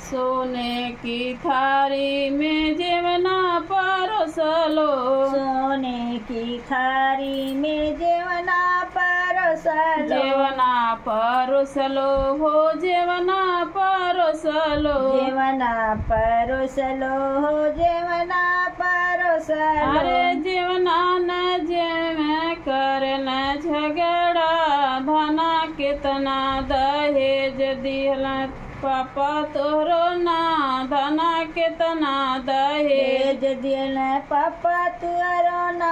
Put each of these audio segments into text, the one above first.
सोने की थारी में जेवना परोसलो, सोने की थारी में जेवना परोसलो, जेवना परोसलो हो जेवना परोसलो, जेवना परोसलो हो जेवना परोसलो। अरे जेवना न जेवे करन झगड़ा, धना कितना दहेज दिहला पापा तोहरो ना, धना कितना दहेज दियल पापा तुअरो ना,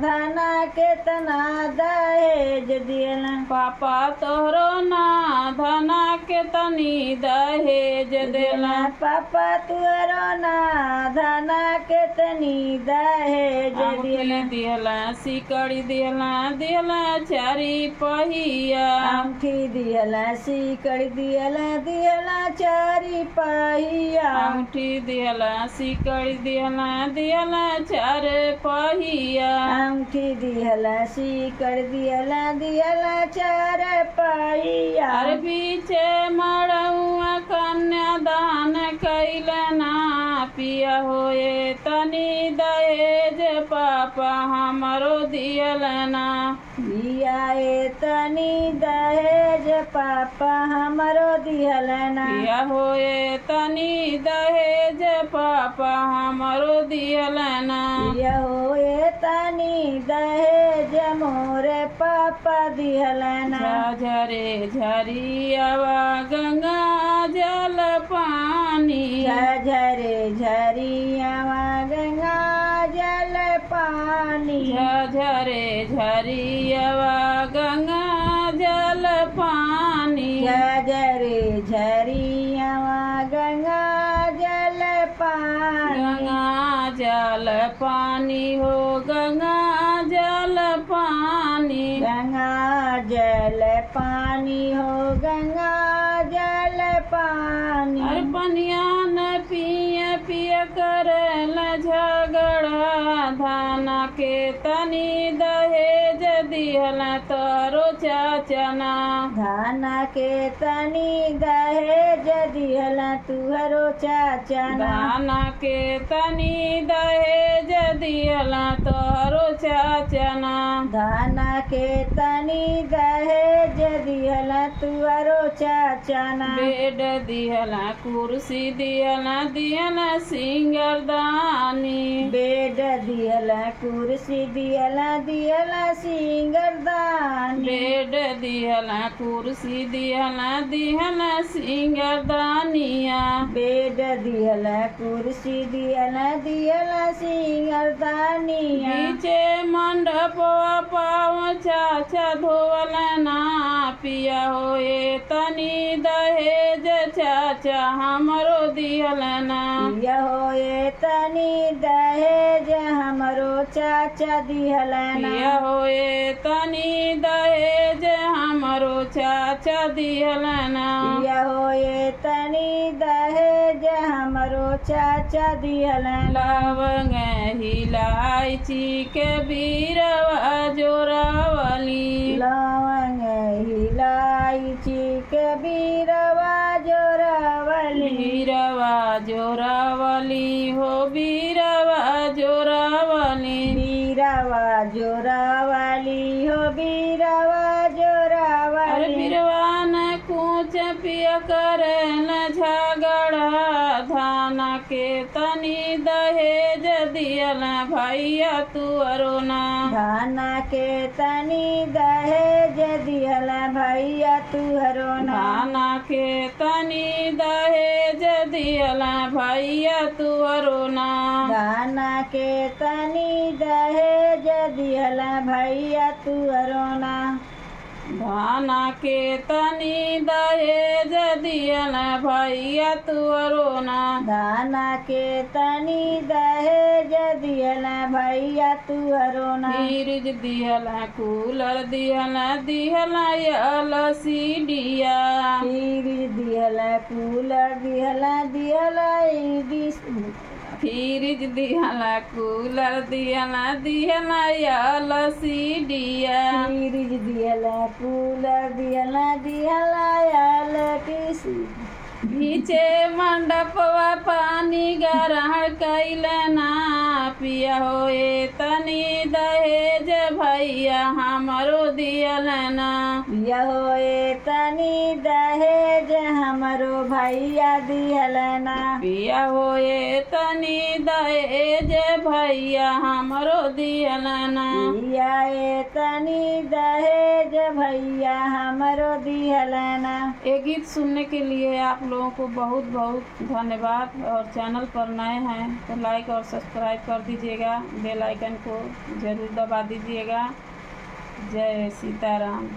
धना कितना दहेज दियल पापा तोहरो ना, धना कितनी दहेज दिला पापा तुअरो ना, धना कितनी दहेज दिला सिकड़ी दिला चारी पहिया, अंगठी दियल सिकड़ी दियल चारी पहिया, अंगठी दिला सिकड़ी दिला चार पहिया, अंगठी दियल सिकड़ी दियल चार पहिया। अरे पीछे मड़ुआ कन्यादान कैल ना, पिया होए तनी दहेज पापा हमरो दियल ना, पिया तनी दहेज पापा हमरो दियल ना, पिया होए तनी दहेज पापा हमरो दियल ना, पिया होए तनी दहेज मोरे पापा दियल ना। झरे झरियावा गंगा जल पानी, झरे झरियावा गंगा जल पानी, झरे झरियावा गंगा जल पानी, झरे झरियावा गंगा जल पानी, गंगा जल पानी हो गंगा जल पानी, गंगा जल पानी हो गंगा जल पानी। अरे पनिया न पिय पिय करल झगड़ा, धाना के तनी दहेज दिहल तोरो चाचना, धाना के तनी दहेज दिहल तुहरो चाचना, धाना के तनी दहेज दिहल तोरो चाचना, धाना के तनी दहेज दिहल तुहरो चाचना। बेड दिहल कुर्सी दिहल सिंगरदानी, बेड दिहल कुर्सी दिहल सिंगरदानी, बेड दिहल कुर्सी दिहल सिंगरदानिया, बेड दिहल कुर्सी दिहल सिंगरदानिया। नीचे मंडप पाँव चाचा धोवल ना, पिया होए तनी दहेज चाचा हमरो दिहल ना, पिया होए तनी दहेज हमरो चाचा दिहल ना, पिया होए तनी दहेज हमरो चाचा दिहल ना, पिया होए तनी दहेज हमरो चाचा दिहल ना। लवंग इलायची के बीरवा जोरावली, लवंग इलायची के बीरवा जोरावली, बीरवा जोरावली हो बीरवा जोरावली, बीरवा जोरावली हो बीरवा अरे जोरावली। बीरवा न कूच पिया करन झगड़ा, धाना के तनी दहेज दियल भैया तुअरो ना, धाना के तनी दहेज दिहल भैया तुहरो ना, धाना के तनी दहेज दियल भैया तुअरो ना, धाना के तनी दहेज दिहल भैया तुहरो ना, धाना के तनी दहेज दियल भैया तुअरो ना, धाना के तनी दहेज दिहल भैया तुहरो ना। फ्रिज दियल कूलर दियल एलसीडिया, फ्रिज दिहल कूलर दिहल फ्रिज दियल कूलर दियल एलसीडिया, फ्रिज दिहल कूलर दिहल पीछे मंडपवा पानी ग्रहण कैलना पिया होए तनी दहेज भैया हमरो दियलना पिया होए तनी दहेज हमरो भैया दिहलना पिया होए तनी दहेज भैया हमरो दियलना पिया ए तनी दहेज भैया हमरो दिहलना। ये गीत सुनने के लिए आप लोगों को बहुत बहुत धन्यवाद। और चैनल पर नए हैं तो लाइक और सब्सक्राइब कर दीजिएगा, बेल आइकन को ज़रूर दबा दीजिएगा। जय सीताराम।